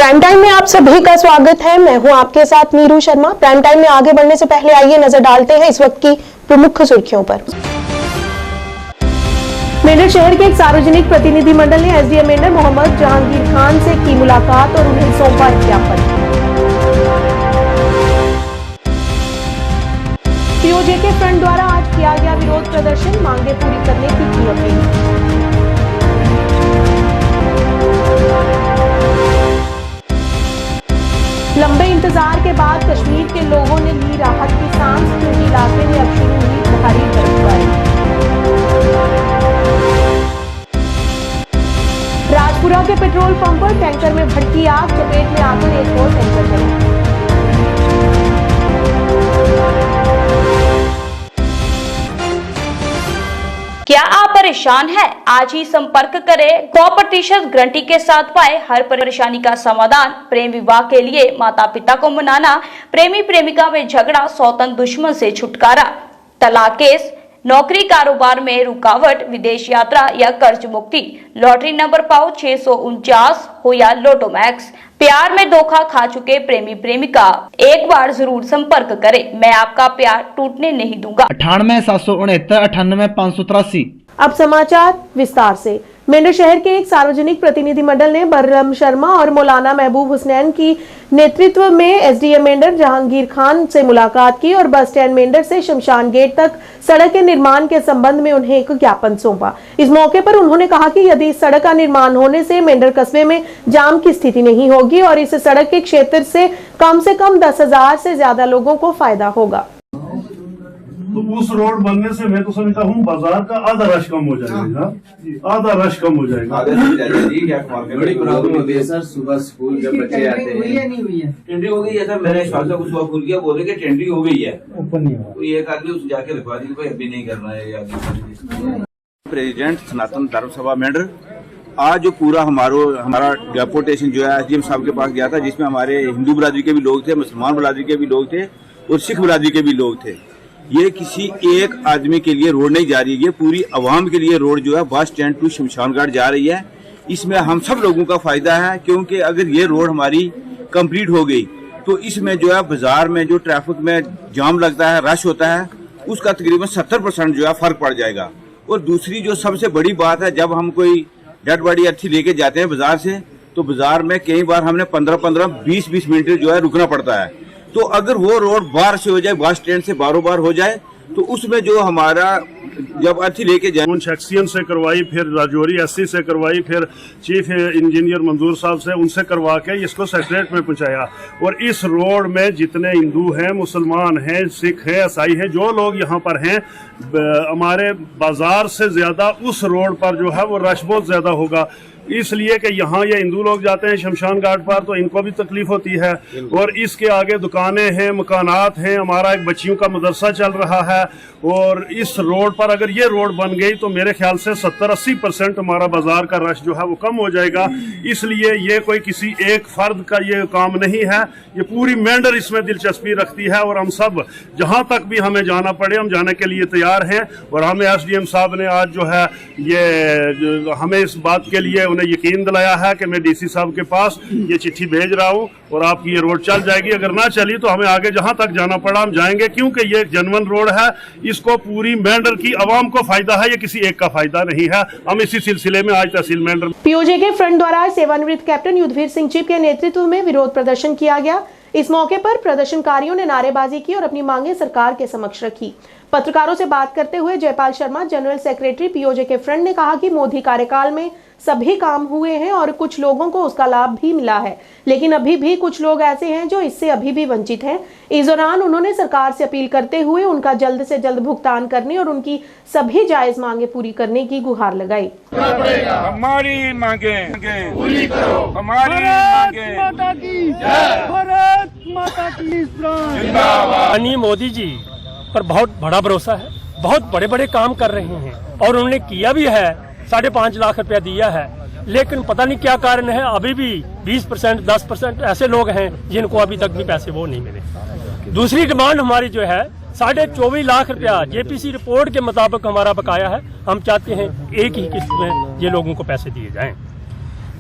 Prime time में आप सभी का स्वागत है। मैं हूं आपके साथ नीरू शर्मा। प्राइम टाइम में आगे बढ़ने से पहले आइए नजर डालते हैं इस वक्त की प्रमुख सुर्खियों पर। मेरठ शहर के एक सार्वजनिक प्रतिनिधिमंडल ने एसडीएम मेंढर मोहम्मद जहांगीर खान से की मुलाकात और उन्हें सौंपा ज्ञापन। पीओजेके फ्रंट द्वारा आज किया गया विरोध प्रदर्शन, मांगे पूरी करने की अपील। लंबे इंतजार के बाद कश्मीर के लोगों ने ली राहत की सांस, क्योंकि इलाके में अब शुरू हुई भारी बर्फबारी। राजपुरा के पेट्रोल पंप पर टैंकर में भड़की आग, चपेट में आकर एक और टैंकर जला। क्या आप परेशान हैं? आज ही संपर्क करें। 100% गारंटी के साथ पाए हर परेशानी का समाधान। प्रेम विवाह के लिए माता पिता को मनाना, प्रेमी प्रेमिका में झगड़ा, सौतन दुश्मन से छुटकारा, तलाक केस, नौकरी कारोबार में रुकावट, विदेश यात्रा या कर्ज मुक्ति, लॉटरी नंबर पाओ 649 हो या लोटो मैक्स, प्यार में धोखा खा चुके प्रेमी प्रेमिका, एक बार जरूर संपर्क करें। मैं आपका प्यार टूटने नहीं दूंगा। 98 769 98 583। अब समाचार विस्तार से। मेंढर शहर के एक सार्वजनिक प्रतिनिधिमंडल ने बर्रम शर्मा और मौलाना महबूब हुसैन की नेतृत्व में एसडीएम मेंढर जहांगीर खान से मुलाकात की और बस स्टैंड मेंढर से शमशान गेट तक सड़क के निर्माण के संबंध में उन्हें एक ज्ञापन सौंपा। इस मौके पर उन्होंने कहा कि यदि इस सड़क का निर्माण होने से मेंढर कस्बे में जाम की स्थिति नहीं होगी और इस सड़क के क्षेत्र से कम 10,000 से ज्यादा लोगों को फायदा होगा। तो उस रोड बनने से मैं तो समझता हूँ बाजार का आधा रश कम हो जाएगा, आधा रश कम हो जाएगा। बड़ी प्रॉब्लम होती है सर, सुबह स्कूल जब बच्चे आते हैं। नहीं हुई है टेंडरिंग हो गई है सर, मैंने कुछ सुबह खुल गया, बोले कि टेंडरिंग हो गई है, ऊपर नहीं हुआ। तो एक आदमी उस जाके लिखवा दी भाई अभी नहीं करना है। प्रेसिडेंट सनातन धर्म सभा मेंढर आज जो पूरा हमारा डेपुटेशन जो है एसडीएम साहब के पास गया था, जिसमें हमारे हिंदू बिरादरी के भी लोग थे, मुसलमान बिरादरी के भी लोग थे और सिख बिरादरी के भी लोग थे। ये किसी एक आदमी के लिए रोड नहीं जा रही है, ये पूरी आवाम के लिए रोड जो है बस स्टैंड टू शमशान घाट जा रही है। इसमें हम सब लोगों का फायदा है, क्योंकि अगर ये रोड हमारी कंप्लीट हो गई तो इसमें जो है बाजार में जो ट्रैफिक में जाम लगता है, रश होता है, उसका तकरीबन 70% जो है फर्क पड़ जाएगा। और दूसरी जो सबसे बड़ी बात है, जब हम कोई डेड बॉडी अच्छी लेके जाते हैं बाजार से, तो बाजार में कई बार हमने 15-15, 20-20 मिनट जो है रुकना पड़ता है। तो अगर वो रोड बाहर से हो जाए, बस स्टैंड से बारों बार हो जाए, तो उसमें जो हमारा जब अर्थी लेके जाए, उन सेक्शन से करवाई, फिर राजौरी एससी से करवाई, फिर चीफ इंजीनियर मंजूर साहब से उनसे करवा के इसको सेक्रेटरीट में पहुंचाया। और इस रोड में जितने हिंदू हैं, मुसलमान हैं, सिख हैं, ईसाई हैं, जो लोग यहाँ पर हैं, हमारे बाजार से ज्यादा उस रोड पर जो है वो रश बहुत ज्यादा होगा। इसलिए कि यहाँ ये हिंदू लोग जाते हैं शमशान घाट पर, तो इनको भी तकलीफ होती है। और इसके आगे दुकानें हैं, मकानात हैं, हमारा एक बच्चियों का मदरसा चल रहा है। और इस रोड पर अगर ये रोड बन गई तो मेरे ख्याल से 70-80% हमारा बाजार का रश जो है वो कम हो जाएगा। इसलिए ये कोई किसी एक फर्द का ये काम नहीं है, ये पूरी मेंढर इसमें दिलचस्पी रखती है। और हम सब जहाँ तक भी हमें जाना पड़े, हम जाने के लिए तैयार हैं। और हमें एसडीएम साहब ने आज जो है ये हमें इस बात के लिए उन्हें यकीन दिलाया है कि मैं डीसी साहब के पास ये चिट्ठी भेज रहा हूं और आपकी ये रोड चल जाएगी। अगर ना चली तो हमें आगे जहां तक जाना पड़ा हम जाएंगे, क्योंकि ये एक जनवन रोड है, इसको पूरी मेंढर की आवाम को फायदा है, ये किसी एक का फायदा नहीं है। हम इसी सिलसिले में आज तहसील मेंढर पीओजेके फ्रंट द्वारा सेवानिवृत्त कैप्टन युद्धवीर सिंह चिप के नेतृत्व में विरोध प्रदर्शन किया गया। इस मौके पर प्रदर्शनकारियों ने नारेबाजी की और अपनी मांगे सरकार के समक्ष रखी। पत्रकारों से बात करते हुए Jaipal Sharma, general secretary PoJK front, ने कहा कि मोदी कार्यकाल में सभी काम हुए हैं और कुछ लोगों को उसका लाभ भी मिला है, लेकिन अभी भी कुछ लोग ऐसे हैं जो इससे अभी भी वंचित हैं। इस दौरान उन्होंने सरकार से अपील करते हुए उनका जल्द से जल्द भुगतान करने और उनकी सभी जायज मांगे पूरी करने की गुहार लगाई। हमारी मांगे पूरी करो, हमारी मांगे माता की जय, भारत माता की जिंदाबाद। मोदी जी पर बहुत बड़ा भरोसा है, बहुत बड़े बड़े काम कर रहे हैं और उन्होंने किया भी है। 5.5 लाख रुपया दिया है, लेकिन पता नहीं क्या कारण है, अभी भी 20%, 10% ऐसे लोग हैं जिनको अभी तक भी पैसे वो नहीं मिले। दूसरी डिमांड हमारी जो है 24.5 लाख रुपया जेपीसी रिपोर्ट के मुताबिक हमारा बकाया है। हम चाहते हैं एक ही किस्त में ये लोगों को पैसे दिए जाएं।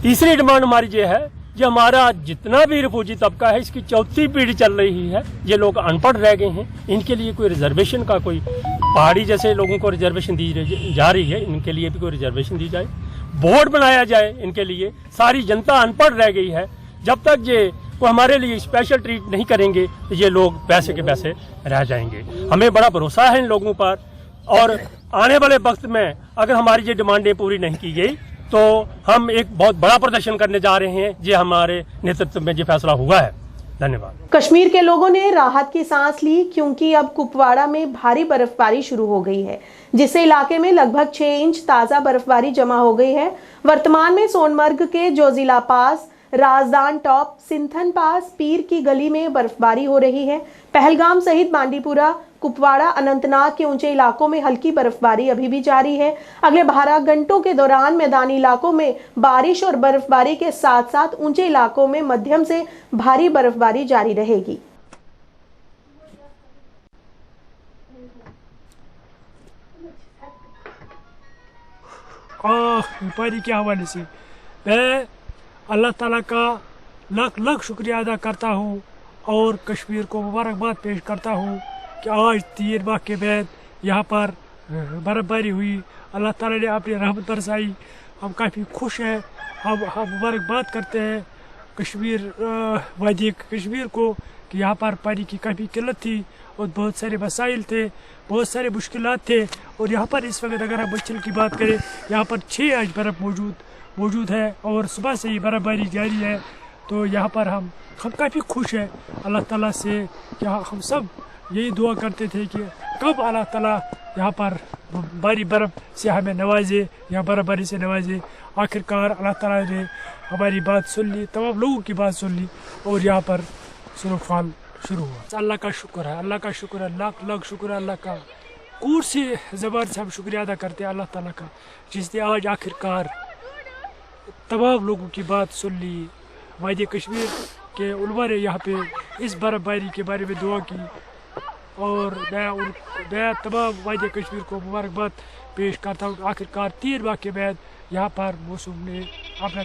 तीसरी डिमांड हमारी ये है ये हमारा जितना भी रिफ्यूजी तबका है इसकी चौथी पीढ़ी चल रही है। ये लोग अनपढ़ रह गए हैं, इनके लिए कोई रिजर्वेशन का, कोई पहाड़ी जैसे लोगों को रिजर्वेशन दी जा रही है, इनके लिए भी कोई रिजर्वेशन दी जाए, बोर्ड बनाया जाए इनके लिए। सारी जनता अनपढ़ रह गई है, जब तक ये वो हमारे लिए स्पेशल ट्रीट नहीं करेंगे तो ये लोग पैसे के पैसे रह जाएंगे। हमें बड़ा भरोसा है इन लोगों पर, और आने वाले वक्त में अगर हमारी ये डिमांडें पूरी नहीं की गई तो हम एक बहुत बड़ा प्रदर्शन करने जा रहे हैं। ये हमारे नेतृत्व में ये फैसला हुआ है। धन्यवाद। कश्मीर के लोगों ने राहत की सांस ली, क्योंकि अब कुपवाड़ा में भारी बर्फबारी शुरू हो गई है, जिससे इलाके में लगभग 6 इंच ताजा बर्फबारी जमा हो गई है। वर्तमान में सोनमर्ग के जोजिला पास, राजदान टॉप, सिंथन पास, पीर की गली में बर्फबारी हो रही है। पहलगाम सहित बांडीपुरा, कुपवाड़ा, अनंतनाग के ऊंचे इलाकों में हल्की बर्फबारी अभी भी जारी है। अगले 12 घंटों के दौरान मैदानी इलाकों में बारिश और बर्फबारी के साथ साथ ऊंचे इलाकों में मध्यम से भारी बर्फबारी जारी रहेगी। व्यापारी के हवाले से मैं अल्लाह ताला का लाख लाख शुक्रिया अदा करता हूँ और कश्मीर को मुबारकबाद पेश करता हूँ कि आज 3 माह के बाद यहाँ पर बर्फबारी हुई। अल्लाह ताला ने अपनी रहमत बरसाई, हम काफ़ी खुश हैं। हम मुबारकबाद करते हैं कश्मीर वादी कश्मीर को कि यहाँ पर पानी की काफ़ी किल्लत थी और बहुत सारे मसाइल थे, बहुत सारे मुश्किलात थे। और यहाँ पर इस वक्त अगर हम मुश्किल की बात करें, यहाँ पर 6 इंच बर्फ़ मौजूद है और सुबह से ही बर्फबारी जारी है। तो यहाँ पर हम काफ़ी खुश हैं अल्लाह ताला से। यहाँ हम सब यही दुआ करते थे कि कब अल्लाह ताला यहाँ पर भारी बर्फ़ से हमें नवाजे, यहाँ बर्फबारी से नवाजे। आखिरकार अल्लाह ताला ने हमारी बात सुन ली, तमाम लोगों की बात सुन ली और यहाँ पर स्नोफॉल शुरू हुआ। अल्लाह का शुक्र है, अल्लाह का शुक्र है, लाख लाख शुक्र है अल्लाह का। कूर से ज़बान से हम शुक्रिया अदा करते हैं अल्लाह ताला का, जिसने आज आखिरकार तमाम लोगों की बात सुन ली। वादी कश्मीर के उलमा ने यहाँ पे इस बर्फबारी के बारे में दुआ की और मैं तमाम वादी कश्मीर को मुबारकबाद पेश करता हूँ। आखिरकार 3 माह के बाद यहाँ पर मौसम ने अपना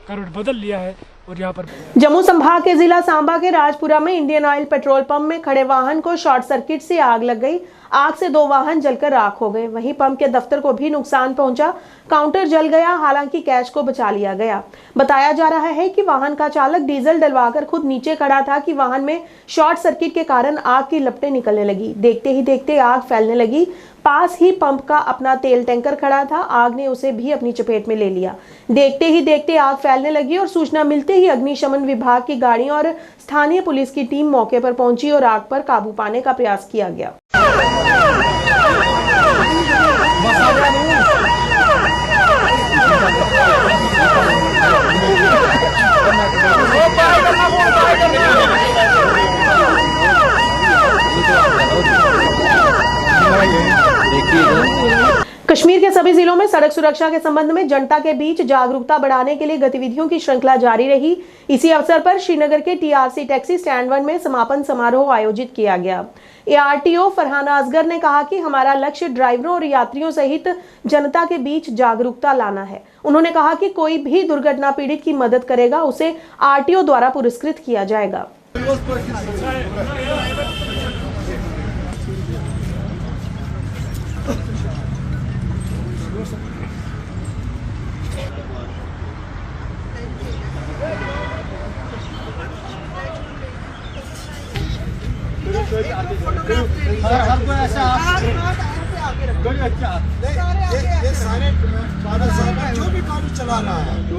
करवट बदल लिया है और यहाँ पर जम्मू संभाग के जिला सांबा के राजपुरा में इंडियन ऑयल पेट्रोल पंप में खड़े वाहन को शॉर्ट सर्किट से आग लग गई। आग से 2 वाहन जलकर राख हो गए। वहीं पंप के दफ्तर को भी नुकसान पहुंचा, काउंटर जल गया, हालांकि कैश को बचा लिया गया। बताया जा रहा है कि वाहन का चालक डीजल डलवाकर खुद नीचे खड़ा था कि वाहन में शॉर्ट सर्किट के कारण आग की लपटें निकलने लगी। देखते ही देखते आग फैलने लगी। पास ही पंप का अपना तेल टैंकर खड़ा था, आग ने उसे भी अपनी चपेट में ले लिया। देखते ही देखते आग फैलने लगी और सूचना मिलते ही अग्निशमन विभाग की गाड़ी और स्थानीय पुलिस की टीम मौके पर पहुंची और आग पर काबू पाने का प्रयास किया गया। कश्मीर के सभी जिलों में सड़क सुरक्षा के संबंध में जनता के बीच जागरूकता बढ़ाने के लिए गतिविधियों की श्रृंखला जारी रही। इसी अवसर पर श्रीनगर के टीआरसी टैक्सी स्टैंड 1 में समापन समारोह आयोजित किया गया। एआरटीओ फरहाना असगर ने कहा कि हमारा लक्ष्य ड्राइवरों और यात्रियों सहित जनता के बीच जागरूकता लाना है। उन्होंने कहा कि कोई भी दुर्घटना पीड़ित की मदद करेगा उसे आरटीओ द्वारा पुरस्कृत किया जाएगा।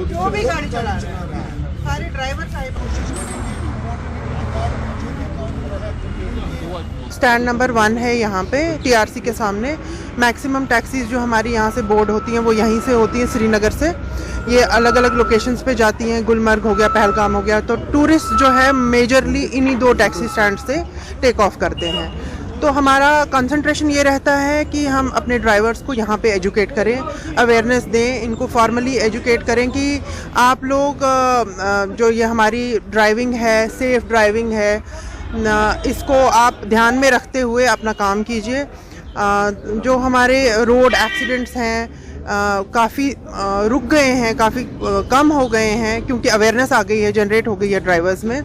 जो भी गाड़ी चला रहा है सारे ड्राइवर साहब स्टैंड नंबर 1 है यहाँ पे टीआरसी के सामने। मैक्सिमम टैक्सीज जो हमारी यहाँ से बोर्ड होती हैं वो यहीं से होती हैं, श्रीनगर से। ये अलग अलग लोकेशंस पे जाती हैं, गुलमर्ग हो गया, पहलगाम हो गया। तो टूरिस्ट जो है मेजरली इन्हीं 2 टैक्सी स्टैंड से टेक ऑफ करते हैं। तो हमारा कंसंट्रेशन ये रहता है कि हम अपने ड्राइवर्स को यहाँ पे एजुकेट करें, अवेयरनेस दें, इनको फॉर्मली एजुकेट करें कि आप लोग जो ये हमारी ड्राइविंग है, सेफ़ ड्राइविंग है, इसको आप ध्यान में रखते हुए अपना काम कीजिए। जो हमारे रोड एक्सीडेंट्स हैं काफ़ी रुक गए हैं, काफ़ी कम हो गए हैं, क्योंकि अवेयरनेस आ गई है, जनरेट हो गई है ड्राइवर्स में।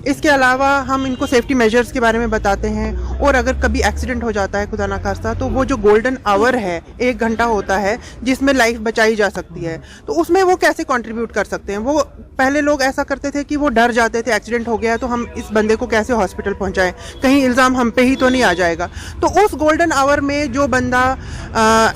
इसके अलावा हम इनको सेफ्टी मेजर्स के बारे में बताते हैं, और अगर कभी एक्सीडेंट हो जाता है खुदा ना खास्ता, तो वो जो गोल्डन आवर है, 1 घंटा होता है जिसमें लाइफ बचाई जा सकती है, तो उसमें वो कैसे कंट्रीब्यूट कर सकते हैं। वो पहले लोग ऐसा करते थे कि वो डर जाते थे, एक्सीडेंट हो गया है तो हम इस बंदे को कैसे हॉस्पिटल पहुंचाएं, कहीं इल्ज़ाम हम पे ही तो नहीं आ जाएगा। तो उस गोल्डन आवर में जो बंदा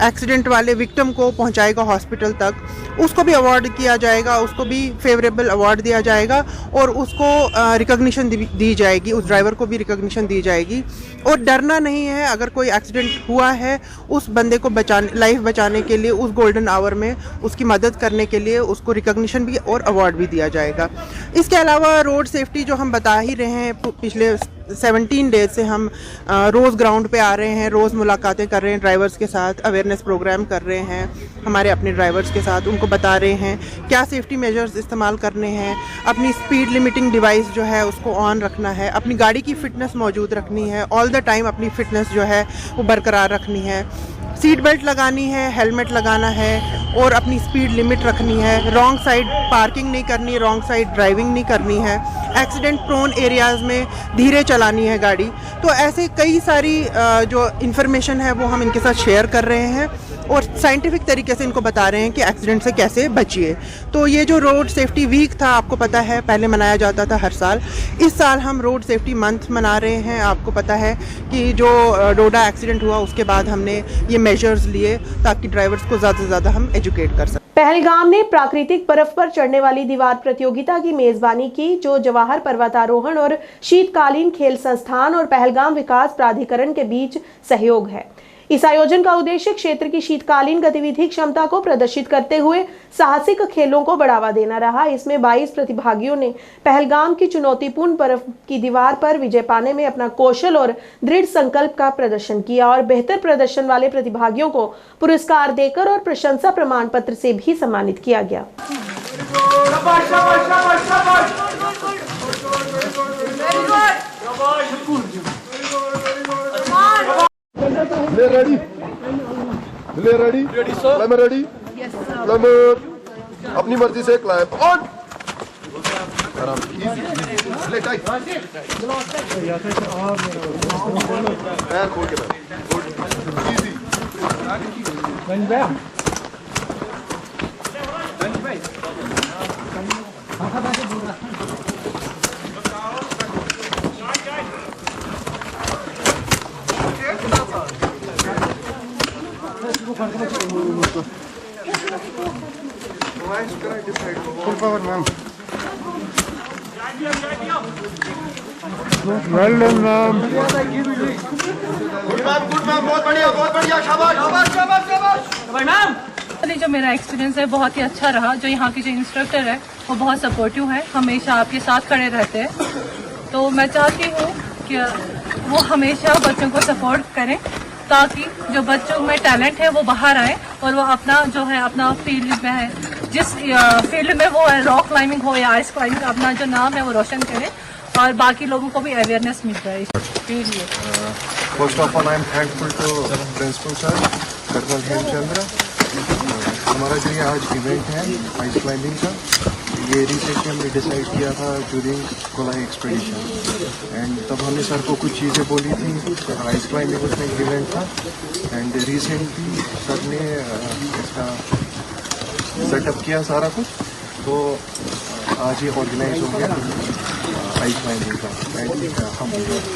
एक्सीडेंट वाले विक्टिम को पहुंचाएगा हॉस्पिटल तक, उसको भी अवार्ड किया जाएगा, उसको भी फेवरेबल अवार्ड दिया जाएगा, और उसको रिकॉग्निशन दी जाएगी, उस ड्राइवर को भी रिकॉग्निशन दी जाएगी। और डरना नहीं है, अगर कोई एक्सीडेंट हुआ है, उस बंदे को लाइफ बचाने के लिए उस गोल्डन आवर में उसकी मदद करने के लिए उसको रिकॉग्निशन भी और अवार्ड भी दिया जाएगा। इसके अलावा रोड सेफ्टी जो हम बता ही रहे हैं, पिछले 17 डेज से हम रोज़ ग्राउंड पे आ रहे हैं, रोज़ मुलाकातें कर रहे हैं ड्राइवर्स के साथ, अवेयरनेस प्रोग्राम कर रहे हैं हमारे अपने ड्राइवर्स के साथ, उनको बता रहे हैं क्या सेफ्टी मेजर्स इस्तेमाल करने हैं, अपनी स्पीड लिमिटिंग डिवाइस जो है उसको ऑन रखना है, अपनी गाड़ी की फ़िटनेस मौजूद रखनी है, ऑल द टाइम अपनी फ़िटनेस जो है वो बरकरार रखनी है, सीट बेल्ट लगानी है, हेलमेट लगाना है, और अपनी स्पीड लिमिट रखनी है, रॉन्ग साइड पार्किंग नहीं करनी, रॉन्ग साइड ड्राइविंग नहीं करनी है, एक्सीडेंट प्रोन एरियाज़ में धीरे चलानी है गाड़ी। तो ऐसे कई सारी जो इन्फॉर्मेशन है वो हम इनके साथ शेयर कर रहे हैं, और साइंटिफिक तरीके से इनको बता रहे हैं कि एक्सीडेंट से कैसे बचिए। तो ये जो रोड सेफ्टी वीक था, आपको पता है पहले मनाया जाता था हर साल, इस साल हम रोड सेफ्टी मंथ मना रहे हैं। आपको पता है कि जो डोडा एक्सीडेंट हुआ उसके बाद हमने ये मेजर्स लिए ताकि ड्राइवर्स को ज़्यादा से ज़्यादा हम एजुकेट कर सकें। पहलगाम ने प्राकृतिक बर्फ पर चढ़ने वाली दीवार प्रतियोगिता की मेजबानी की, जो जवाहर पर्वतारोहण और शीतकालीन खेल संस्थान और पहलगाम विकास प्राधिकरण के बीच सहयोग है। इस आयोजन का उद्देश्य क्षेत्र की शीतकालीन गतिविधि क्षमता को प्रदर्शित करते हुए साहसिक खेलों को बढ़ावा देना रहा। इसमें 22 प्रतिभागियों ने पहलगाम की चुनौतीपूर्ण बर्फ की दीवार पर विजय पाने में अपना कौशल और दृढ़ संकल्प का प्रदर्शन किया, और बेहतर प्रदर्शन वाले प्रतिभागियों को पुरस्कार देकर और प्रशंसा प्रमाण पत्र से भी सम्मानित किया गया। रेडी क्लाइंबर रेडी क्लाइंबर अपनी मर्जी से क्लाइंब ऑन ले टाइट पैर खोल के easy full power ma'am well done ma'am good ma'am बहुत बढ़िया शाबाश शाबाश शाबाश शाबाश मैम। जो मेरा एक्सपीरियंस है बहुत ही अच्छा रहा। जो यहाँ की जो इंस्ट्रक्टर है वो बहुत सपोर्टिव है, हमेशा आपके साथ खड़े रहते हैं। तो मैं चाहती हूँ कि वो हमेशा बच्चों को सपोर्ट करें, ताकि जो बच्चों में टैलेंट है वो बाहर आए और वो अपना जो है अपना फील्ड में है, जिस फील्ड में वो है, रॉक क्लाइंबिंग हो या आइस क्लाइंबिंग, अपना जो नाम है वो रोशन करें और बाकी लोगों को भी अवेयरनेस मिल जाए इसके लिए। First of all I am thankful to principal sir colonel Hemchandra. हमारा जो ये आज इवेंट है आइस क्लाइंबिंग का, ये रिसेंटली हमने डिसाइड किया था ड्यूरिंग कोलाई एक्सपेडिशन, एंड तब हमने सर को कुछ चीज़ें बोली थी। आइस क्लाइंबिंग उसमें एक इवेंट था, एंड रिसेंटली सर ने इसका सेटअप किया सारा कुछ, तो आज ये ऑर्गेनाइज हो गया आइस क्लाइंबिंग का। एंड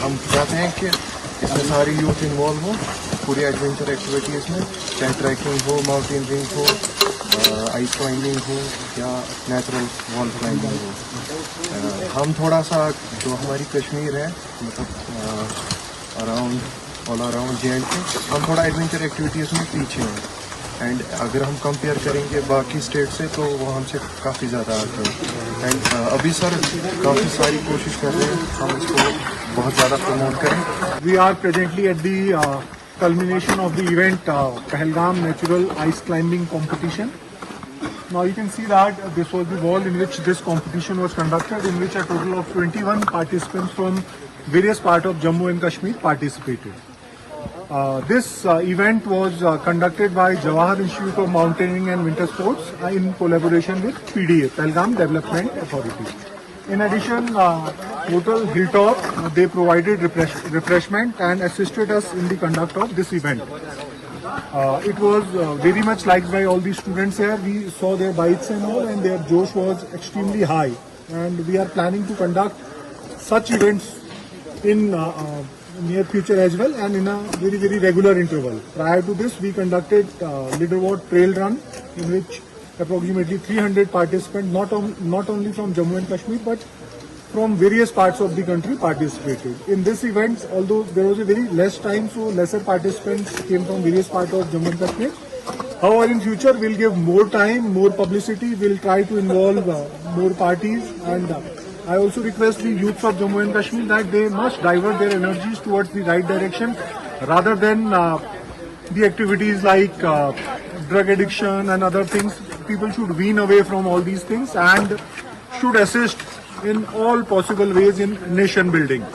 हम चाहते हैं कि इसमें सारी यूथ इन्वॉल्व हो पूरी एडवेंचर एक्टिविटीज़ में, चाहे ट्रैकिंग हो, माउंटेनियरिंग हो, आइस क्लाइंबिंग हो या नेचुरल वॉल क्लाइंबिंग हो। हम थोड़ा सा जो हमारी कश्मीर है, मतलब ऑल अराउंड JNK, हम थोड़ा एडवेंचर एक्टिविटीज़ में पीछे हैं। एंड अगर हम कंपेयर करेंगे बाकी स्टेट से तो वो हमसे काफ़ी ज़्यादा आगे हैं। एंड अभी सर काफ़ी सारी कोशिश कर रहे हैं हम इसको बहुत ज़्यादा प्रमोट करें। We are presently at the culmination of the event Pahalgam Natural Ice Climbing Competition. Now you can see that this was the wall in which this competition was conducted, in which a total of 21 participants from various parts of Jammu and Kashmir participated. This event was conducted by Jawahar Institute of Mountaineering and Winter Sports in collaboration with PDA, Pahalgam Development Authority. In addition, Hotel Hilltop, they provided refreshment and assisted us in the conduct of this event. It was very much liked by all the students here. We saw their bikes and all, and their josh was extremely high. And we are planning to conduct such events in near future as well, and in a very, very regular interval. Prior to this, we conducted Leaderboard Trail Run, in which approximately 300 participants, not only from Jammu and Kashmir, but from various parts of the country participated. In this event, although there was a very less time, so lesser participants came from various parts of Jammu and Kashmir. However, in future, we'll give more time, more publicity, we'll try to involve more parties, and I also request the youth of Jammu and Kashmir that they must divert their energies towards the right direction rather than the activities like drug addiction and other things. People should wean away from all these things and should assist in all possible ways in nation building.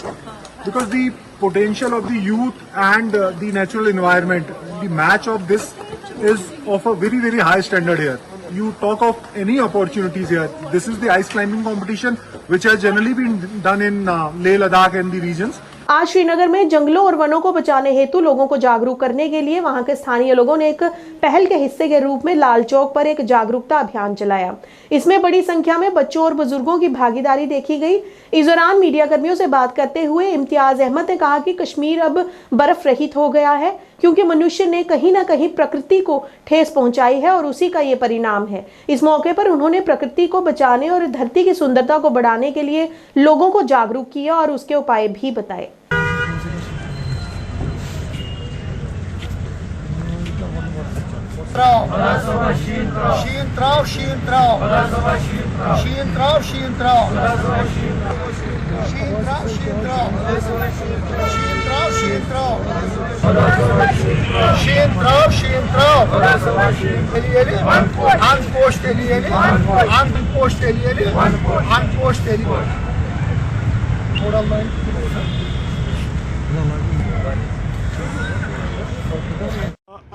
Because the potential of the youth and the natural environment, the match of this is of a very, very high standard here. You talk of any opportunities here. This is the ice climbing competition which has generally been done in Leh, Ladakh and the regions. आज श्रीनगर में जंगलों और वनों को बचाने हेतु लोगों को जागरूक करने के लिए वहां के स्थानीय लोगों ने एक पहल के हिस्से के रूप में लाल चौक पर एक जागरूकता अभियान चलाया। इसमें बड़ी संख्या में बच्चों और बुजुर्गों की भागीदारी देखी गई। इस दौरान मीडिया कर्मियों से बात करते हुए इम्तियाज अहमद ने कहा कि कश्मीर अब बर्फ रहित हो गया है, क्योंकि मनुष्य ने कहीं ना कहीं प्रकृति को ठेस पहुंचाई है और उसी का ये परिणाम है। इस मौके पर उन्होंने प्रकृति को बचाने और धरती की सुंदरता को बढ़ाने के लिए लोगों को जागरूक किया और उसके उपाय भी बताए।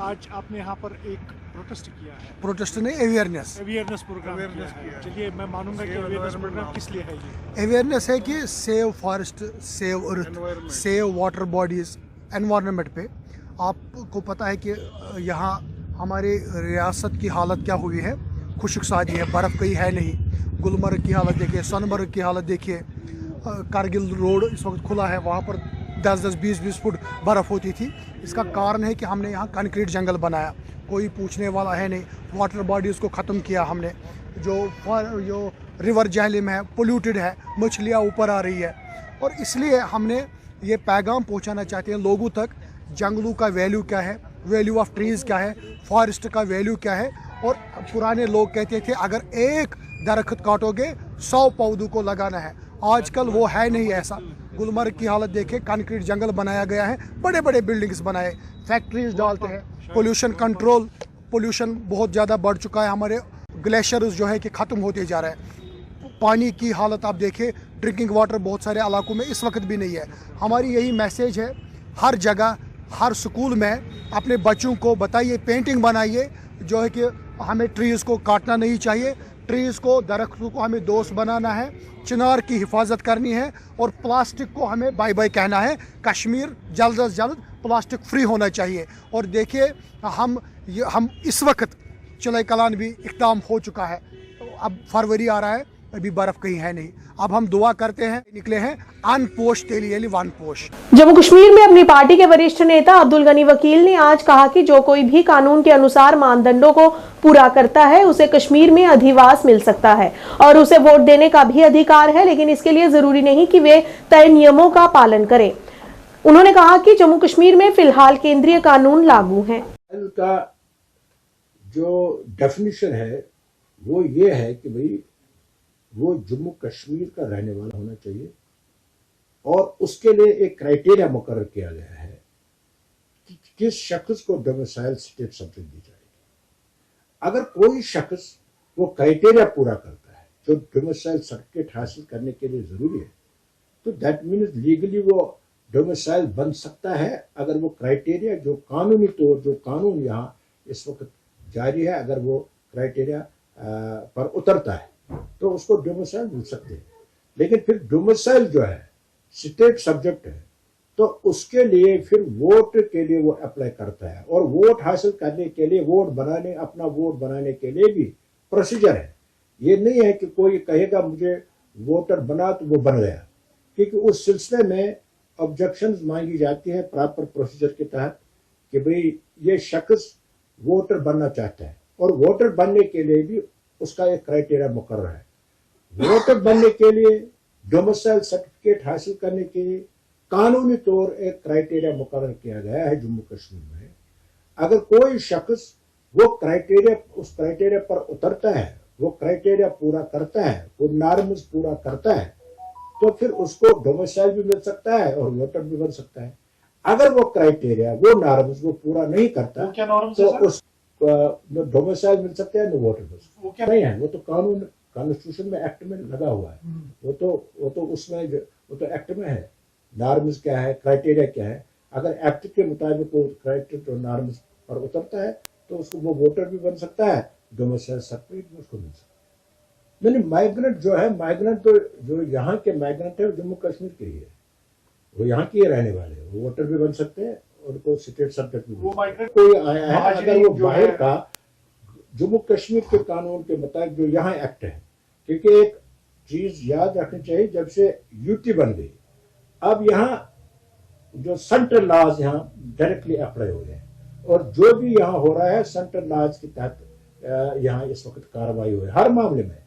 आज आपने यहाँ पर एक प्रोटेस्ट किया है। प्रोटेस्ट नहीं, अवेयरनेस प्रोग्राम किया है। चलिए, मैं मानूंगा कि अवेयरनेस प्रोग्राम किस लिए है ये? अवेयरनेस है कि save forest, save earth, save water bodies, environment पे। आपको पता है कि यहाँ हमारे रियासत की हालत क्या हुई है, खुशक सादी है, बर्फ़ कहीं है नहीं। गुलमर्ग की हालत देखिए, सोनमर्ग की हालत देखिए, कारगिल रोड इस वक्त खुला है, वहाँ पर 10-10, 20-20 फुट बर्फ़ होती थी। इसका कारण है कि हमने यहाँ कंक्रीट जंगल बनाया, कोई पूछने वाला है नहीं। वाटर बॉडीज़ को ख़त्म किया हमने। जो रिवर जहलिम है, पोल्यूटेड है, मछलियाँ ऊपर आ रही है। और इसलिए हमने ये पैगाम पहुँचाना चाहते हैं लोगों तक, जंगलों का वैल्यू क्या है, वैल्यू ऑफ ट्रीज़ क्या है, फॉरेस्ट का वैल्यू क्या है। और पुराने लोग कहते थे अगर एक दरख्त काटोगे 100 पौधों को लगाना है। आजकल वो है नहीं ऐसा। गुलमर्ग की हालत देखें, कंक्रीट जंगल बनाया गया है, बड़े बड़े बिल्डिंग्स बनाए, फैक्ट्रीज डालते हैं, पोल्यूशन कंट्रोल, पोल्यूशन बहुत ज़्यादा बढ़ चुका है। हमारे ग्लेशियर्स जो है कि ख़त्म होते जा रहे हैं। पानी की हालत आप देखें, ड्रिंकिंग वाटर बहुत सारे इलाकों में इस वक्त भी नहीं है। हमारी यही मैसेज है, हर जगह हर स्कूल में अपने बच्चों को बताइए, पेंटिंग बनाइए जो है कि हमें ट्रीज़ को काटना नहीं चाहिए, ट्रीज़ को, दरख्तों को हमें दोस्त बनाना है, चिनार की हिफाजत करनी है और प्लास्टिक को हमें बाय बाय कहना है। कश्मीर जल्द से जल्द प्लास्टिक फ्री होना चाहिए। और देखिए हम इस वक्त चिलाई कलान भी इक़दाम हो चुका है। अब फरवरी आ रहा है, अभी बर्फ़ कहीं है नहीं। अब हम दुआ करते हैं, निकले हैं अनपोश तेली वन पोश। जम्मू कश्मीर में अपनी पार्टी के वरिष्ठ नेता अब्दुल गनी वकील ने आज कहा कि जो कोई भी कानून के अनुसार मानदंडों को पूरा करता है उसे कश्मीर में अधिवास मिल सकता है और उसे वोट देने का भी अधिकार है, लेकिन इसके लिए जरूरी नहीं कि वे तय नियमों का पालन करें। उन्होंने कहा कि जम्मू कश्मीर में फिलहाल केंद्रीय कानून लागू है। का जो डेफिनेशन है वो ये है कि भाई वो जम्मू कश्मीर का रहने वाला होना चाहिए और उसके लिए एक क्राइटेरिया मुकर्रर किया गया है कि किस शख्स को डोमिसाइल स्टेटस दी जाएगी। अगर कोई शख्स वो क्राइटेरिया पूरा करता है जो डोमिसाइल सर्टिफिकेट हासिल करने के लिए जरूरी है, तो दैट मीन्स लीगली वो डोमिसाइल बन सकता है अगर वो क्राइटेरिया जो कानूनी तौर जो कानून यहाँ इस वक्त जारी है, अगर वो क्राइटेरिया पर उतरता है तो उसको डोमिसाइल मिल सकते हैं। लेकिन फिर डोमिसाइल जो है स्टेट सब्जेक्ट है, तो उसके लिए फिर वोट के लिए वो अप्लाई करता है, और वोट हासिल करने के लिए अपना वोट बनाने के लिए भी प्रोसीजर है। ये नहीं है कि कोई कहेगा मुझे वोटर बना तो वो बन गया, क्योंकि उस सिलसिले में ऑब्जेक्शंस मांगी जाती है प्रॉपर प्रोसीजर के तहत कि भाई ये शख्स वोटर बनना चाहता है, और वोटर बनने के लिए भी उसका एक क्राइटेरिया मुकर्रर है। वोटर बनने के लिए, डोमिसाइल सर्टिफिकेट हासिल करने के लिए कानूनी तौर एक क्राइटेरिया मुकर्रर किया गया है जम्मू कश्मीर में। अगर कोई शख्स उस क्राइटेरिया पर उतरता है, वो क्राइटेरिया पूरा करता है, वो नॉर्म्स पूरा करता है, तो फिर उसको डोमिसाइल भी मिल सकता है और वोटर भी बन सकता है। अगर वो क्राइटेरिया, वो नॉर्म्स वो पूरा नहीं करता, तो उस न डोमिसाइल मिल सकता है न वोटर मिल सकता है। नहीं है, वो तो कानून कॉन्स्टिट्यूशन में एक्ट में लगा हुआ है, वो तो उसमें वो तो एक्ट में है। नॉर्म्स क्या है, क्राइटेरिया क्या है, अगर एक्ट के मुताबिक वो क्राइटेरिया नॉर्म्स पर उतरता है तो उसको वो वोटर भी बन सकता है, डोमिसाइल सर्टिफिकेट भी उसको मिल सकता है। मैंने माइग्रेंट जो है, माइग्रेंट तो जो यहाँ के माइग्रेंट है वो जम्मू कश्मीर के ही है, वो यहाँ के रहने वाले हैं, वो वोटर भी बन सकते हैं, उनको स्टेट सब्जेक्ट भी। वो माइग्रेंट कोई आया है अगर वो बाहर का, जम्मू कश्मीर के कानून के मुताबिक जो यहाँ एक्ट है, क्योंकि एक चीज याद रखनी चाहिए, जब से यूटी बन गई अब यहाँ जो सेंट्रल लॉज यहाँ डायरेक्टली अप्लाई हो गए, और जो भी यहाँ हो रहा है सेंट्रल लॉज के तहत यहाँ इस वक्त कार्रवाई हुई है हर मामले में,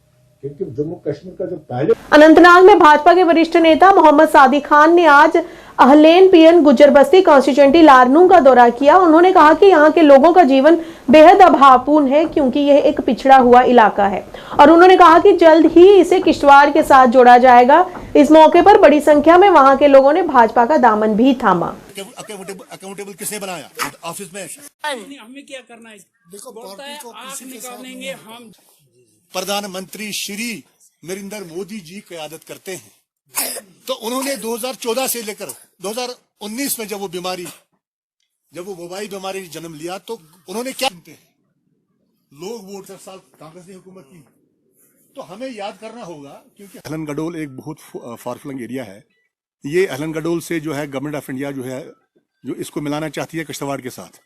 क्योंकि जम्मू कश्मीर का जो पहले। अनंतनाग में भाजपा के वरिष्ठ नेता मोहम्मद सादिक खान ने आज अहलेन पीएन गुज्जर बस्ती कॉन्स्टिट्यूएंटी लारनू का दौरा किया। उन्होंने कहा कि यहाँ के लोगों का जीवन बेहद अभावपूर्ण है, क्योंकि यह एक पिछड़ा हुआ इलाका है, और उन्होंने कहा कि जल्द ही इसे किश्तवाड़ के साथ जोड़ा जाएगा। इस मौके पर बड़ी संख्या में वहाँ के लोगों ने भाजपा का दामन भी थामा। अकाउंटेबल किसने बनाया? ऑफिस में हमें क्या करना है? देखो पार्टी को आग निकालेंगे हम। प्रधानमंत्री श्री नरेंद्र मोदी जी क़यादत करते हैं, तो उन्होंने 2014 से लेकर 2019 में जब वो वबाई बीमारी ने जन्म लिया, तो उन्होंने क्या सुनते हैं लोग, वोट 10 साल कांग्रेस ने हुकूमत की, तो हमें याद करना होगा, क्योंकि अहलन गडोल एक बहुत फारफ्लंग एरिया है। ये अहलन गडोल से जो है गवर्नमेंट ऑफ इंडिया जो इसको मिलाना चाहती है किश्तवाड़ के साथ।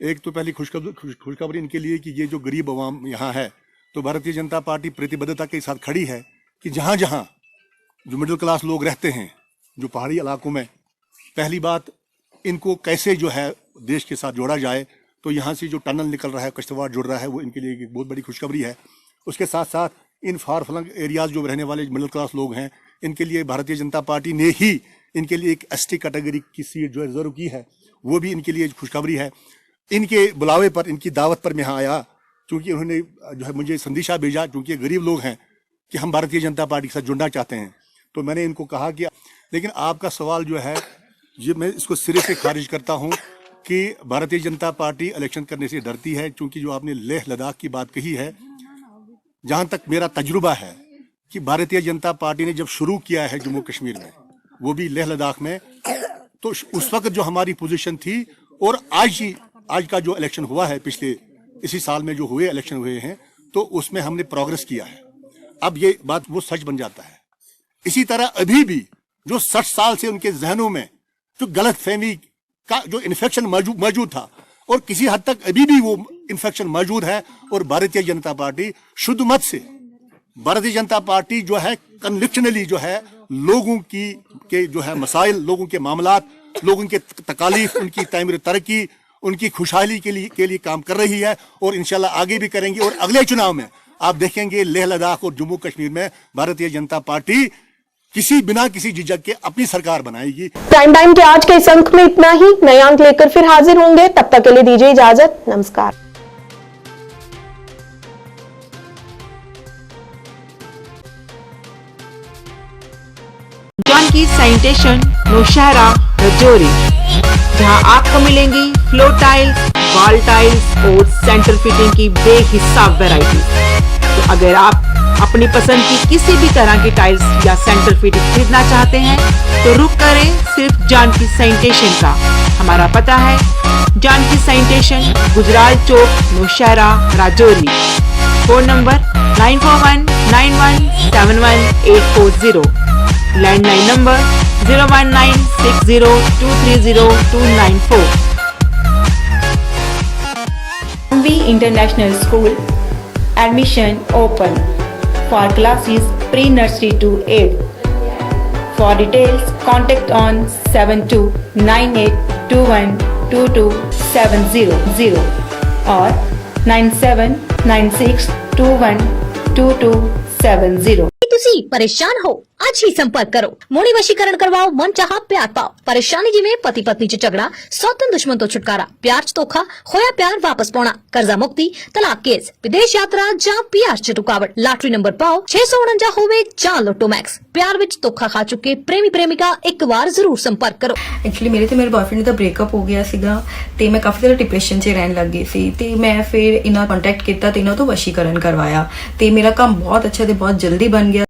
एक तो पहली खुशखबरी इनके लिए कि ये जो गरीब अवाम यहाँ है, तो भारतीय जनता पार्टी प्रतिबद्धता के साथ खड़ी है कि जहाँ जहाँ जो मिडिल क्लास लोग रहते हैं, जो पहाड़ी इलाकों में, पहली बात इनको कैसे जो है देश के साथ जोड़ा जाए। तो यहाँ से जो टनल निकल रहा है, किश्तवाड़ जुड़ रहा है, वो इनके लिए एक बहुत बड़ी खुशखबरी है। उसके साथ साथ इन फार फ्लंग एरियाज जो रहने वाले मिडिल क्लास लोग हैं, इनके लिए भारतीय जनता पार्टी ने ही इनके लिए एक एसटी कैटेगरी की सीट जो रिजर्व की है, वो भी इनके लिए खुशखबरी है। इनके बुलावे पर, इनकी दावत पर मैं यहाँ आया, क्योंकि उन्होंने जो है मुझे संदेशा भेजा, क्योंकि गरीब लोग हैं, कि हम भारतीय जनता पार्टी के साथ जुड़ना चाहते हैं। तो मैंने इनको कहा कि लेकिन आपका सवाल जो है, ये मैं इसको सिरे से खारिज करता हूँ कि भारतीय जनता पार्टी इलेक्शन करने से डरती है, क्योंकि जो आपने लेह लद्दाख की बात कही है, जहाँ तक मेरा तजुर्बा है कि भारतीय जनता पार्टी ने जब शुरू किया है जम्मू कश्मीर में, वो भी लेह लद्दाख में, तो उस वक्त जो हमारी पोजीशन थी, और आज का जो इलेक्शन हुआ है, पिछले इसी साल में जो हुए इलेक्शन हुए हैं, तो उसमें हमने प्रोग्रेस किया है। अब ये बात वो सच बन जाता है। इसी तरह अभी भी जो 60 साल से उनके जहनों में जो गलत फहमी का जो इन्फेक्शन मौजूद था, और किसी हद तक अभी भी वो इन्फेक्शन मौजूद है, और भारतीय जनता पार्टी शुद्ध मत से, भारतीय जनता पार्टी जो है कन्विक्शनली जो है लोगों के जो है मसाइल, लोगों के मामलात, लोगों के तकालीफ, उनकी तामीर तरक्की, उनकी खुशहाली के लिए काम कर रही है, और इंशाल्लाह आगे भी करेंगे। और अगले चुनाव में आप देखेंगे लेह लद्दाख और जम्मू कश्मीर में भारतीय जनता पार्टी बिना किसी झिझक के अपनी सरकार बनाएगी। टाइम के आज के इस अंक में इतना ही। नए अंक लेकर फिर हाजिर होंगे, तब तक के लिए दीजिए इजाजत। नमस्कार। जानकी सैनिटेशन नौशहरा रजौरी, जहां आपको मिलेंगी फ्लोर टाइल्स, वॉल टाइल्स और सेंट्रल फिटिंग की बेहिसाब वैरायटी। तो अगर आप अपनी पसंद की किसी भी तरह की टाइल्स या सेंटर फिटिंग खरीदना चाहते हैं तो रुक करें सिर्फ जानकी सैनिटेशन का। हमारा पता है Janki sanitation, Gujral Chowk, Nowshera, Rajouri. Phone number 9419171840, landline number 01960230294। MV International School admission open for classes pre-nursery to 8th. For details, contact on 7298212270 or 9796212270। ਤੁਸੀਂ ਪਰੇਸ਼ਾਨ ਹੋ ਅੱਜ ਹੀ ਸੰਪਰਕ ਕਰੋ। ਮੋੜੀ ਵਸ਼ੀਕਰਨ ਕਰਵਾਓ, ਮਨ ਚਾਹਾ ਪਿਆਰ ਪਾਓ। ਪਰੇਸ਼ਾਨੀ ਜਿਵੇਂ ਪਤੀ ਪਤਨੀ ਚ ਝਗੜਾ, ਸੌਤਨ ਦੁਸ਼ਮਣ ਤੋਂ ਛੁਟਕਾਰਾ, ਪਿਆਰ ਚ ਧੋਖਾ, ਹੋਇਆ ਪਿਆਰ ਵਾਪਸ ਪਾਉਣਾ, ਕਰਜ਼ਾ ਮੁਕਤੀ, ਤਲਾਕ ਕੇਸ, ਵਿਦੇਸ਼ ਯਾਤਰਾ ਜਾਂ ਪਿਆਰ ਚ ਰੁਕਾਵਟ, ਲਾਟਰੀ ਨੰਬਰ ਪਾਓ 649 ਹੋਵੇ ਜਾਂ ਲੋਟੋ ਮੈਕਸ। ਪਿਆਰ ਵਿੱਚ ਧੋਖਾ ਖਾ ਚੁੱਕੇ ਪ੍ਰੇਮੀ ਪ੍ਰੇਮਿਕਾ ਇੱਕ ਵਾਰ ਜ਼ਰੂਰ ਸੰਪਰਕ ਕਰੋ। ਐਕਚੁਅਲੀ ਮੇਰੇ ਤੇ ਮੇਰੇ ਬॉयਫ੍ਰੈਂਡ ਦਾ ਬ੍ਰੇਕਅਪ ਹੋ ਗਿਆ ਸੀਗਾ ਤੇ ਮੈਂ ਕਾਫੀ ਜ਼ਿਆਦਾ ਡਿਪਰੈਸ਼ਨ 'ਚ ਰਹਿਣ ਲੱਗ ਗਈ ਸੀ ਤੇ ਮੈਂ ਫਿਰ ਇਹਨਾਂ ਕੰਟੈਕਟ ਕੀਤਾ ਤੇ ਇਹਨਾਂ ਤੋਂ ਵਸ਼ੀਕਰਨ ਕਰਵਾਇਆ ਤੇ ਮੇਰਾ ਕੰਮ ਬਹੁਤ ਅੱਛਾ ਤੇ ਬਹੁਤ ਜਲਦੀ ਬਣ ਗਿਆ।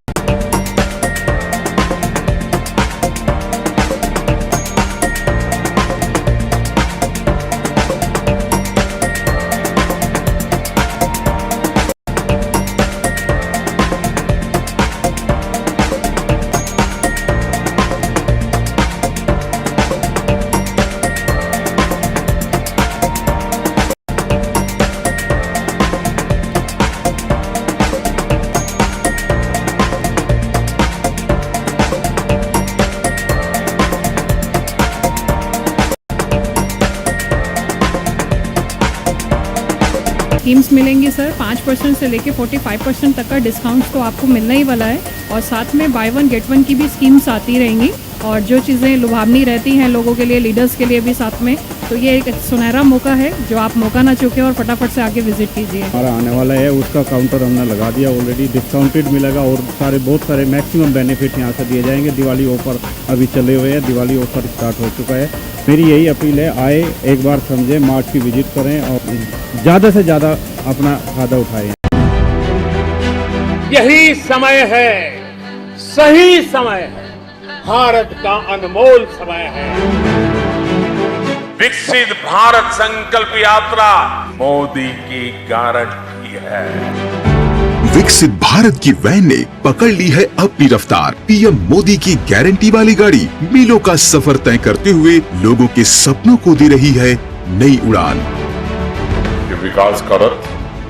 स्कीम्स मिलेंगी सर, 5% से लेके 45% तक का डिस्काउंट तो आपको मिलने ही वाला है और साथ में बाय वन गेट वन की भी स्कीम्स आती रहेंगी और जो चीज़ें लुभावनी रहती हैं लोगों के लिए, लीडर्स के लिए भी साथ में, तो ये एक सुनहरा मौका है जो आप मौका ना चूकें और फटाफट से आके विजिट कीजिए। हमारा आने वाला है उसका काउंटर हमने लगा दिया ऑलरेडी, डिस्काउंटेड मिलेगा और बहुत सारे मैक्सिमम बेनिफिट यहाँ से दिए जाएंगे। दिवाली ऑफर अभी चले हुए हैं, दिवाली ऑफर स्टार्ट हो चुका है। मेरी यही अपील है, आए एक बार समझें, मार्च की विजिट करें और ज़्यादा से ज़्यादा अपना फायदा उठाएं। यही समय है, सही समय है, भारत का अनमोल समय है। विकसित भारत संकल्प यात्रा मोदी की गारंटी है। विकसित भारत की वैन ने पकड़ ली है अपनी रफ्तार। पीएम मोदी की गारंटी वाली गाड़ी मीलों का सफर तय करते हुए लोगों के सपनों को दे रही है नई उड़ान। विकास का रथ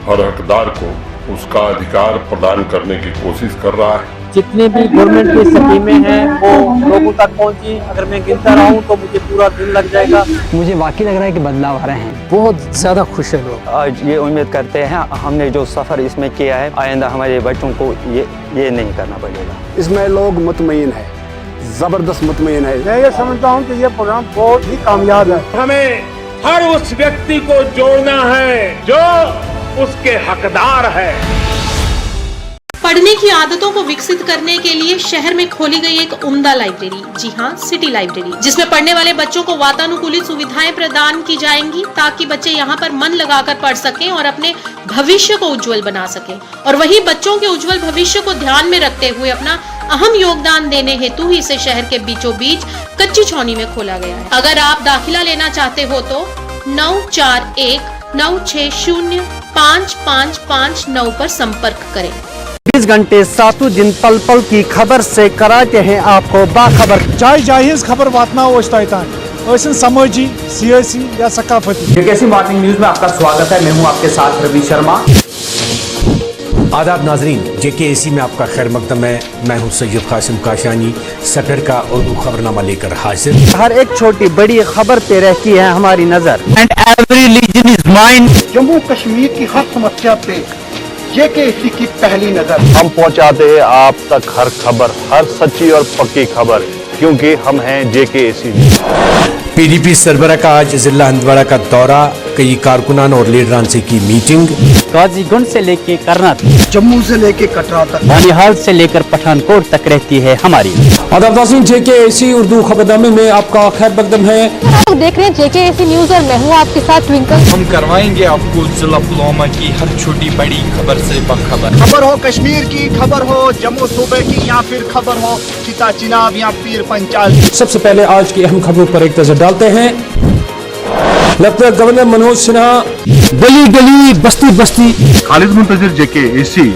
हर हकदार को उसका अधिकार प्रदान करने की कोशिश कर रहा है। जितनी भी गवर्नमेंट की स्कीमें हैं वो लोगों तक पहुंची, अगर मैं गिनता रहूं तो मुझे पूरा दिन लग जाएगा। मुझे वाकई लग रहा है कि बदलाव आ रहे हैं, बहुत ज़्यादा खुश है लोग। आज ये उम्मीद करते हैं हमने जो सफ़र इसमें किया है आइंदा हमारे बच्चों को ये नहीं करना पड़ेगा। इसमें लोग मुतमईन है, ज़बरदस्त मुतमईन है। मैं ये समझता हूँ कि ये प्रोग्राम बहुत ही कामयाब है। हमें हर उस व्यक्ति को जोड़ना है जो उसके हकदार है। पढ़ने की आदतों को विकसित करने के लिए शहर में खोली गई एक उम्दा लाइब्रेरी, जी हाँ, सिटी लाइब्रेरी, जिसमें पढ़ने वाले बच्चों को वातानुकूलित सुविधाएं प्रदान की जाएंगी ताकि बच्चे यहाँ पर मन लगाकर पढ़ सकें और अपने भविष्य को उज्जवल बना सकें। और वहीं बच्चों के उज्जवल भविष्य को ध्यान में रखते हुए अपना अहम योगदान देने हेतु ही इसे शहर के बीचों बीच कच्ची छौनी में खोला गया है। अगर आप दाखिला लेना चाहते हो तो 9419605559 पर संपर्क करें। 20 घंटे 7 दिन पल पल की खबर से कराते हैं आपको बाखबर। चाहे जाहिज खबर वातना हो समाजी, सियासी या सकाफती। जेकेसी मॉर्निंग न्यूज में आपका स्वागत है, मैं हूं आपके साथ रवि शर्मा। आदाब नाजरीन, जेकेसी में आपका खैर मकदम है। मैं हूं सैयद कासिम काशानी, सटर का उर्दू खबरनामा लेकर हाजिर। हर एक छोटी बड़ी खबर पे रहती है हमारी नजर। And every region is mine. Jammu Kashmir की हर समस्या पे जेकेसी की पहली नजर। हम पहुंचाते हैं आप तक हर खबर, हर सच्ची और पक्की खबर, क्योंकि हम हैं जेकेसी। पीडीपी सरबरा का आज जिला हंदवाड़ा का दौरा, कई कारकुनान और लीडरान से की मीटिंग। गाजीगुंड से लेके करनाल, जम्मू से लेके कटरा तक, बानिहाल से लेकर पठानकोट तक रहती है हमारी। आदाब नाज़रीन, JKAC उर्दू खबरनामे में आपका खैर मकदम है। आप देख रहे हैं JKAC न्यूज और मैं हूँ आपके साथ ट्विंकल। हम करवाएंगे आपको जिला पुलवामा की हर छोटी बड़ी खबर से बाखबर। खबर हो कश्मीर की, खबर हो जम्मू सूबे की, या फिर खबर हो चिता चिनाब या पीर पंचाल। सबसे पहले आज की अहम खबरों पर एक नजर डालते हैं। लेफ्टिनेंट गवर्नर मनोज सिन्हा गली गली बस्ती बस्ती। खालिद मुंतजिर, JKAC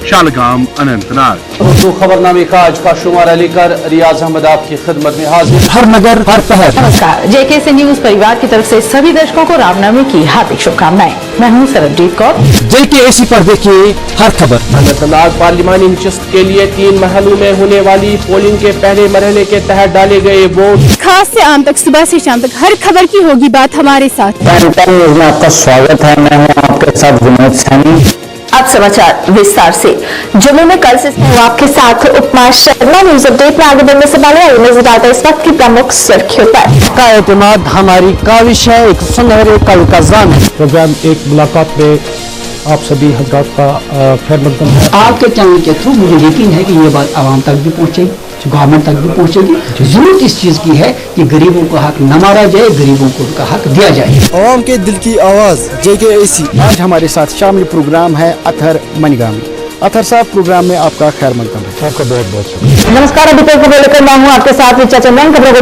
शालगाम अनंतनाग। उर्दू खबरनामे का आज का शुमारा लेकर रियाज अहमद आपकी खिदमत में हाजिर। हर नगर हर पहर। नमस्कार, JKAC न्यूज परिवार की तरफ से सभी दर्शकों को रामनवमी की हार्दिक शुभकामनाएं। मैं हूं सरबजीत कौर। JKAC पर देखिए हर खबर। अनंतनाग पार्लिमानी नशिस्त के लिए 3 महलों में होने वाली पोलिंग के पहले मरहले के तहत डाले गए वोट। खास से आम तक, सुबह से शाम तक हर खबर की होगी बात हमारे साथ। न्यूज में आपका स्वागत है। मैं हूँ आपके साथ विनोद सैनी। अब समाचार विस्तार से। जम्मू में कल से आपके साथ उपमा शर्मा। न्यूज अपडेट में आगे बढ़ने से पहले नजर डालते इस वक्त की प्रमुख सुर्खियों पर। का एतमाद हमारी काविश है, एक सुनहरे कल का जान है। प्रोग्राम एक मुलाकात में आप सभी हजरात का खैर मकदम है। आपके चैनल के थ्रू मुझे यकीन है कि ये बात आवाम तक भी पहुंचेगी, गवर्नमेंट तक भी पहुंचेगी। जरूरत इस चीज की है कि गरीबों का हक न मारा जाए, गरीबों को उनका हक दिया जाए। आवाम के दिल की आवाज JKAC। आज हमारे साथ शामिल प्रोग्राम है अथर मनीगामी। अथर साहब, प्रोग्राम में आपका खैर मकदम है। आपका बहुत बहुत शुक्रिया। नमस्कार, अभी तक खबर लेकर मैं हूँ आपके साथ रिचा चंदन। खबरों को